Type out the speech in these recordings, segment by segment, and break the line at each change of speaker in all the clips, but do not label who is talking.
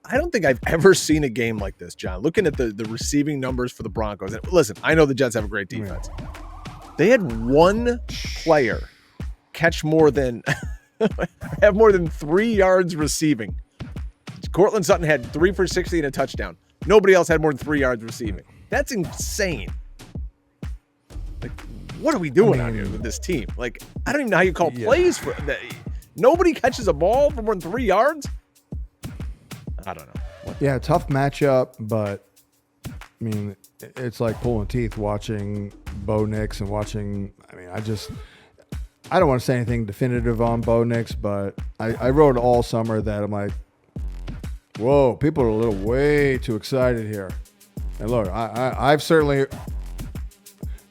I don't think I've ever seen a game like this, John. Looking at the receiving numbers for the Broncos. And listen, I know the Jets have a great defense. They had one player catch more than have more than 3 yards receiving. Cortland Sutton had 3 for 60 and a touchdown. Nobody else had more than 3 yards receiving. That's insane. Like, what are we doing out here with this team? Like, I don't even know how you call plays for that. Nobody catches a ball for more than 3 yards. I don't know.
Yeah, tough matchup, but I mean, it's like pulling teeth watching Bo Nix and watching. I mean, I don't want to say anything definitive on Bo Nix, but I wrote all summer that I'm like, whoa, people are a little way too excited here. And look, I've certainly.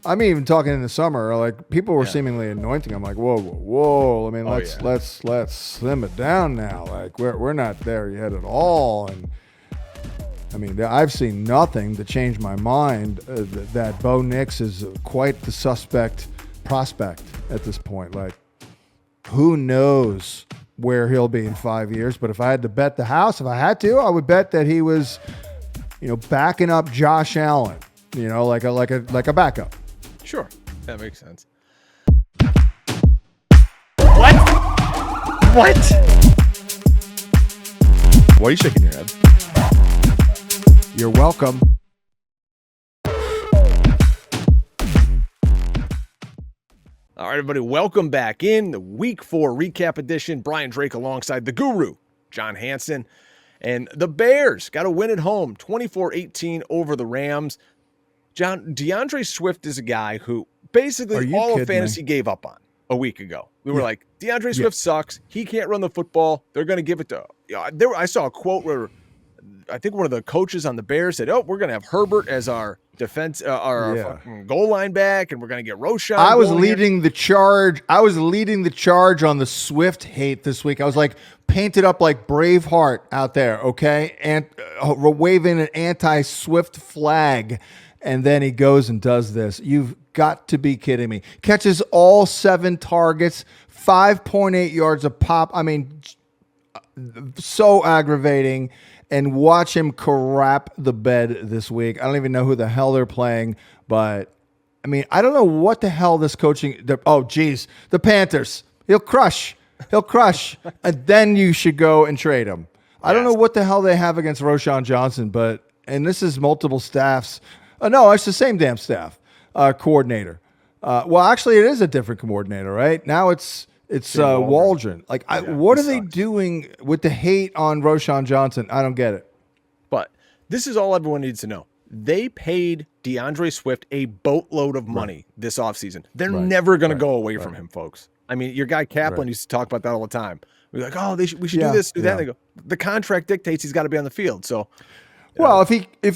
I'm even talking in the summer, like people were seemingly anointing. I'm like, whoa. I mean, let's slim it down now. Like we're not there yet at all. And I mean, I've seen nothing to change my mind that Bo Nix is quite the suspect prospect at this point. Like, who knows where he'll be in 5 years? But if I had to bet the house, if I had to, I would bet that he was, backing up Josh Allen. Like a backup.
Sure, that makes sense.
What?
Why are you shaking your head?
You're welcome.
All right, everybody, welcome back in the Week 4 recap edition. Brian Drake alongside the guru, John Hansen. And the Bears got a win at home, 24-18 over the Rams. John, DeAndre Swift is a guy who basically all of fantasy gave up on a week ago. We were like, DeAndre Swift sucks. He can't run the football. They're going to give it to I saw a quote where I think one of the coaches on the Bears said, we're going to have Herbert as our defense, our fucking goal line back, and we're going to get Roshan.
I was leading the charge. I was leading the charge on the Swift hate this week. I was like painted up like Braveheart out there, okay? And waving an anti-Swift flag. And then he goes and does this. You've got to be kidding me. Catches all 7 targets, 5.8 yards a pop. I mean, so aggravating. And watch him crap the bed this week. I don't even know who the hell they're playing. But, I mean, I don't know what the hell this coaching. The Panthers. He'll crush. And then you should go and trade him. I don't know what the hell they have against Roshan Johnson. And this is multiple staffs. No, it's the same damn staff coordinator. Well, actually, it is a different coordinator, right? Now it's Waldron. Like, what are they doing with the hate on Roshan Johnson? I don't get it.
But this is all everyone needs to know. They paid DeAndre Swift a boatload of money this offseason. They're never going to go away from him, folks. I mean, your guy Kaplan used to talk about that all the time. We're like, we should do this, do that. And they go, the contract dictates he's got to be on the field. So.
Well, if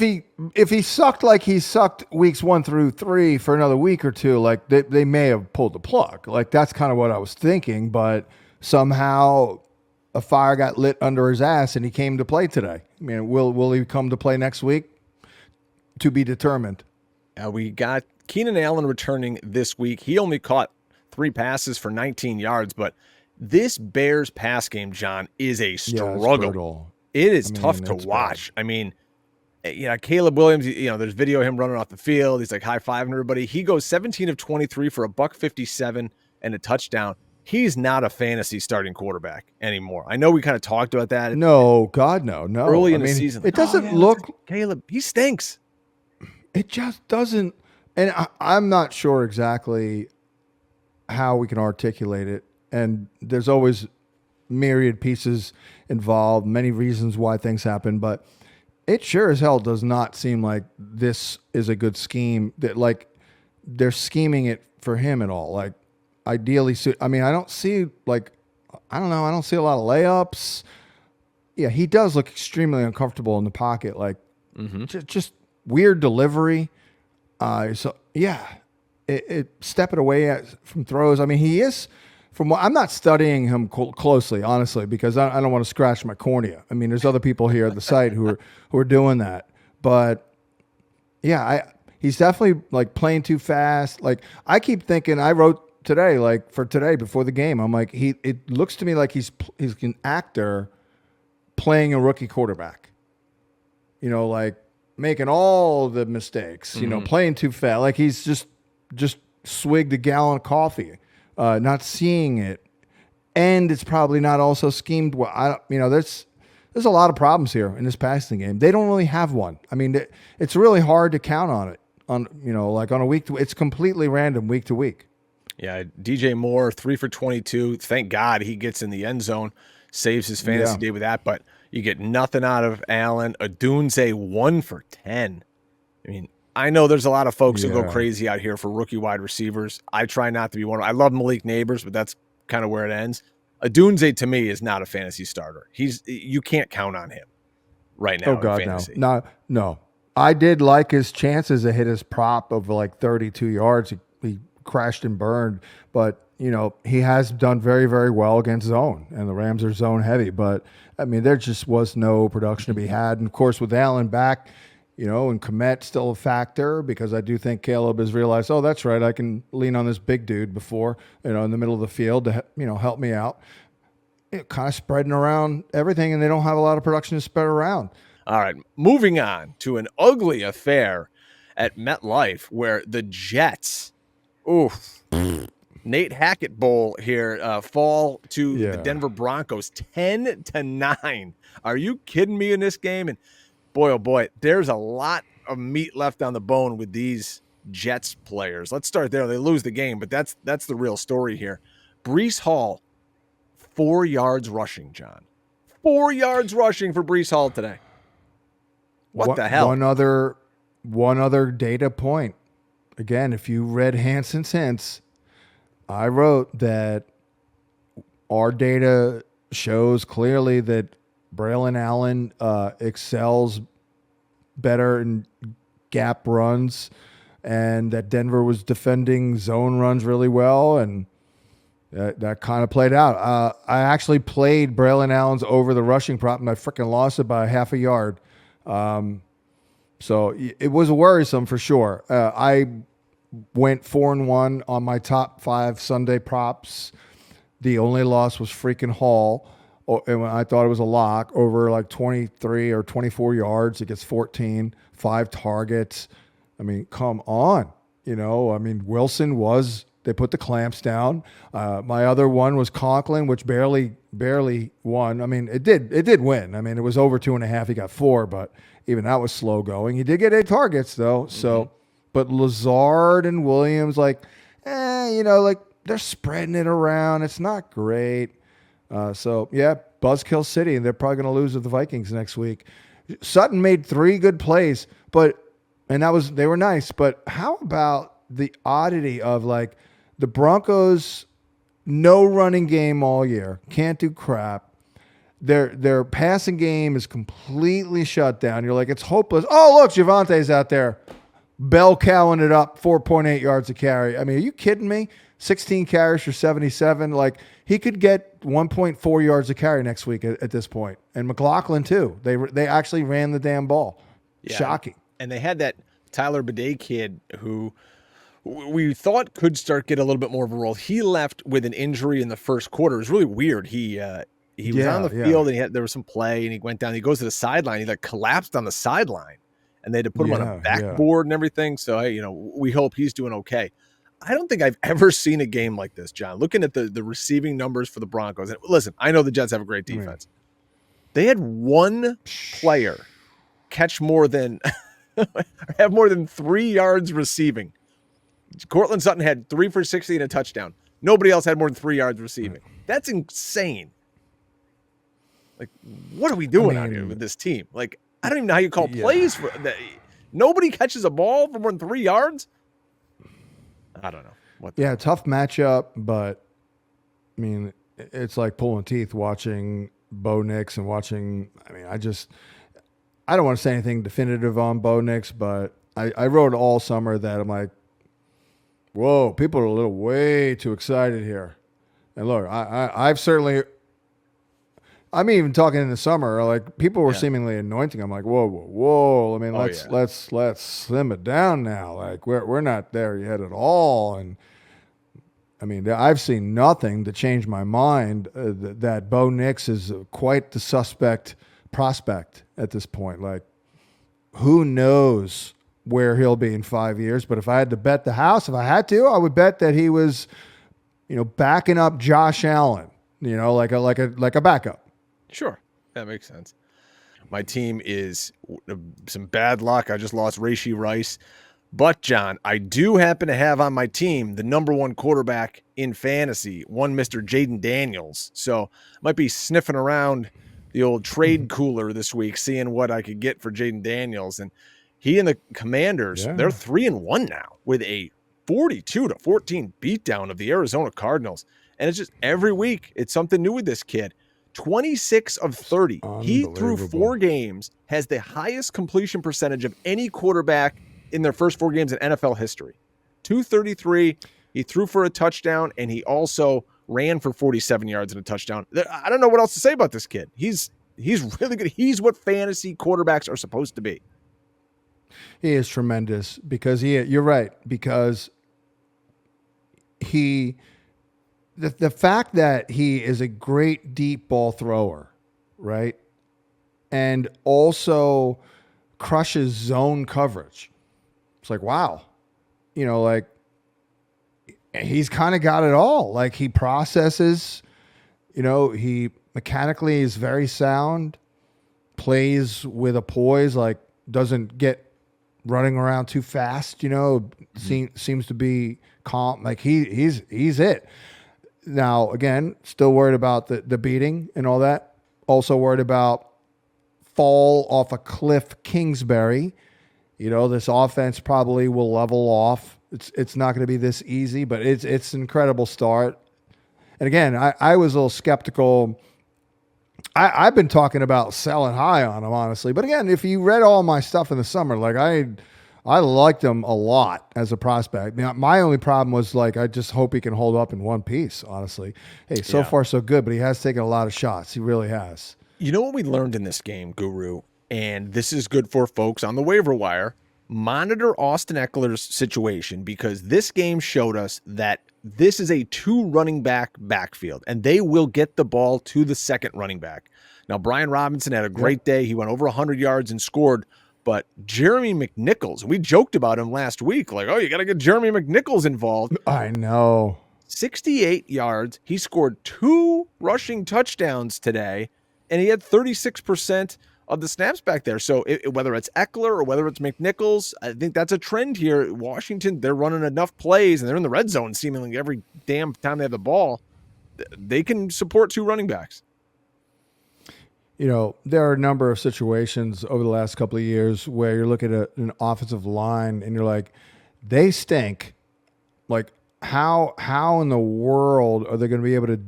he sucked like he sucked weeks 1 through 3 for another week or two, like they may have pulled the plug. Like that's kind of what I was thinking, but somehow a fire got lit under his ass and he came to play today. I mean, will he come to play next week? To be determined.
We got Keenan Allen returning this week. He only caught 3 passes for 19 yards, but this Bears pass game, John, is a struggle. It is tough to watch. Bad. I mean, Caleb Williams, there's video of him running off the field. He's like high-fiving everybody. He goes 17 of 23 for $157 and a touchdown. He's not a fantasy starting quarterback anymore. I know we kind of talked about that.
No, God, no.
Early in the season.
It doesn't look...
Caleb, he stinks.
It just doesn't... And I'm not sure exactly how we can articulate it. And there's always myriad pieces involved, many reasons why things happen, but it sure as hell does not seem like this is a good scheme, that like they're scheming it for him at all. Like ideally, I mean, I don't see I don't see a lot of layups. Yeah, he does look extremely uncomfortable in the pocket, like just weird delivery. So yeah, it stepping away from throws. I mean, he is. I'm not studying him closely, honestly, because I don't want to scratch my cornea. I mean, there's other people here at the site who are doing that. But yeah, he's definitely like playing too fast. Like I keep thinking, I wrote today, like for today before the game, I'm like, it looks to me like he's an actor playing a rookie quarterback. You know, like making all the mistakes, you know, playing too fast. Like he's just swigged a gallon of coffee, not seeing it. And it's probably not also schemed well. There's a lot of problems here in this passing game. They don't really have one. I mean, it's really hard to count on it on a week to. It's completely random week to week.
Yeah, DJ Moore 3 for 22. Thank God he gets in the end zone, saves his fantasy day with that. But you get nothing out of Allen. Odunze 1 for 10. I mean, I know there's a lot of folks who go crazy out here for rookie wide receivers. I try not to be one of them. I love Malik Neighbors, but that's kind of where it ends. Odunze to me is not a fantasy starter. You can't count on him right now.
Oh God, in fantasy. No. I did like his chances to hit his prop of like 32 yards. He crashed and burned, but he has done very, very well against zone, and the Rams are zone heavy. But I mean, there just was no production to be had. And of course, with Allen back, and Kmet still a factor, because I do think Caleb has realized, oh, that's right, I can lean on this big dude before, in the middle of the field to, help me out. Kind of spreading around everything, and they don't have a lot of production to spread around.
All right, moving on to an ugly affair at MetLife where the Jets, Nate Hackett Bowl here, fall to the Denver Broncos 10-9. Are you kidding me in this game? And boy, oh boy, there's a lot of meat left on the bone with these Jets players. Let's start there. They lose the game, but that's the real story here. Breece Hall, 4 yards rushing, John. 4 yards rushing for Breece Hall today. What the hell?
One other data point. Again, if you read Hansen's hints, I wrote that our data shows clearly that Braylon Allen excels better in gap runs, and that Denver was defending zone runs really well, and that kind of played out. I actually played Braylon Allen's over the rushing prop, and I freaking lost it by half a yard. So it was worrisome for sure. I went 4-1 on my top 5 Sunday props. The only loss was freaking Hall. And I thought it was a lock over like 23 or 24 yards. It gets 14, 5 targets. I mean, come on. Wilson they put the clamps down. My other one was Conklin, which barely won. I mean, it did win. I mean, it was over 2.5. He got 4, but even that was slow going. He did get 8 targets though. So, but Lazard and Williams, like they're spreading it around. It's not great. Buzzkill City, and they're probably going to lose to the Vikings next week. Sutton made 3 good plays, they were nice. But how about the oddity of like the Broncos, no running game all year, can't do crap. Their passing game is completely shut down. You're like, it's hopeless. Oh, look, Javante's out there, bell cowing it up, 4.8 yards a carry. I mean, are you kidding me? 16 carries for 77. Like, he could get 1.4 yards a carry next week at this point. And McLaughlin too. They actually ran the damn ball. Yeah, shocking.
And they had that Tyler Bidet kid who we thought could start get a little bit more of a role. He left with an injury in the first quarter. It was really weird. He was on the field and there was some play, and he went down. He goes to the sideline. He like collapsed on the sideline, and they had to put him on a backboard and everything. So we hope he's doing okay. I don't think I've ever seen a game like this, John. Looking at the receiving numbers for the Broncos. And listen, I know the Jets have a great defense. They had one player catch have more than 3 yards receiving. Cortland Sutton had 3 for 60 and a touchdown. Nobody else had more than 3 yards receiving. That's insane. Like, what are we doing out here with this team? Like, I don't even know how you call plays for that. Nobody catches a ball for more than 3 yards. I don't know.
Tough matchup, but I mean, it's like pulling teeth watching Bo Nix and watching. I mean, I don't want to say anything definitive on Bo Nix, but I wrote all summer that I'm like, whoa, people are a little way too excited here. And look, I've certainly. I'm even talking in the summer, like people were seemingly anointing. I'm like, whoa. I mean, let's slim it down now. Like we're not there yet at all. And I mean, I've seen nothing to change my mind that Bo Nix is quite the suspect prospect at this point. Like, who knows where he'll be in 5 years? But if I had to bet the house, if I had to, I would bet that he was, backing up Josh Allen. Like a backup.
Sure, that makes sense. My team is some bad luck. I just lost Rashee Rice. But, John, I do happen to have on my team the number one quarterback in fantasy, one Mr. Jayden Daniels. So I might be sniffing around the old trade cooler this week, seeing what I could get for Jayden Daniels. And he and the Commanders, they're 3-1 now with a 42-14 beatdown of the Arizona Cardinals. And it's just every week, it's something new with this kid. 26 of 30. He, through 4 games, has the highest completion percentage of any quarterback in their first 4 games in NFL history. 233. He threw for a touchdown, and he also ran for 47 yards and a touchdown. I don't know what else to say about this kid. He's really good. He's what fantasy quarterbacks are supposed to be.
He is tremendous because you're right, because the fact that he is a great deep ball thrower, right? And also crushes zone coverage. It's like, wow, he's kind of got it all. Like, he processes, he mechanically is very sound, plays with a poise, like doesn't get running around too fast, seems to be calm. Like he's it. Now, again, still worried about the beating and all that. Also worried about fall off a cliff Kingsbury. This offense probably will level off. It's not going to be this easy, but it's an incredible start. And again, I was a little skeptical. I've been talking about selling high on him, honestly. But again, if you read all my stuff in the summer, like I liked him a lot as a prospect. Now, my only problem was, like, I just hope he can hold up in one piece, honestly. Hey, so far so good, but he has taken a lot of shots. He really has.
You know what we learned in this game, Guru? And this is good for folks on the waiver wire. Monitor Austin Ekeler's situation, because this game showed us that this is a 2 running back backfield, and they will get the ball to the second running back. Now, Brian Robinson had a great day. He went over 100 yards and scored. But Jeremy McNichols, we joked about him last week, like, oh, you got to get Jeremy McNichols involved.
I know.
68 yards. He scored 2 rushing touchdowns today, and he had 36% of the snaps back there. So whether it's Ekeler or whether it's McNichols, I think that's a trend here. Washington, they're running enough plays, and they're in the red zone seemingly every damn time they have the ball. They can support 2 running backs.
There are a number of situations over the last couple of years where you're looking at an offensive line and you're like, they stink. Like, how in the world are they going to be able to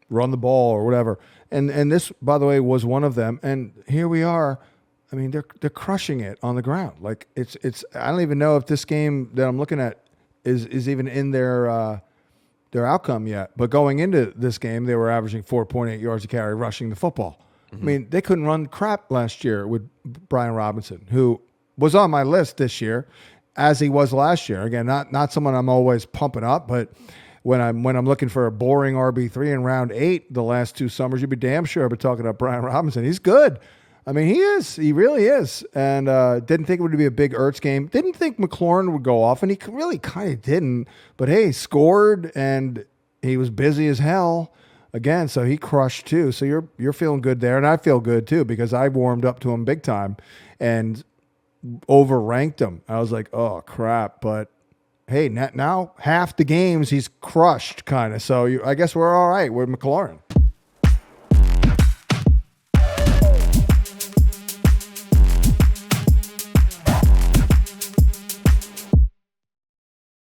run the ball or whatever? And this, by the way, was one of them. And here we are. I mean, they're crushing it on the ground. Like, it's. I don't even know if this game that I'm looking at is even in their outcome yet. But going into this game, they were averaging 4.8 yards a carry rushing the football. I mean, they couldn't run crap last year with Brian Robinson, who was on my list this year, as he was last year. Again, not someone I'm always pumping up, but when I'm looking for a boring RB3 in round 8 the last 2 summers, you'd be damn sure I'd be talking about Brian Robinson. He's good. I mean, he is. He really is. And didn't think it would be a big Ertz game. Didn't think McLaurin would go off, and he really kind of didn't. But, hey, scored, and he was busy as hell. Again, so he crushed too. So you're feeling good there, and I feel good too because I warmed up to him big time and overranked him. I was like, oh crap! But hey, now half the games he's crushed, kind of. So I guess we're all right with McLaurin.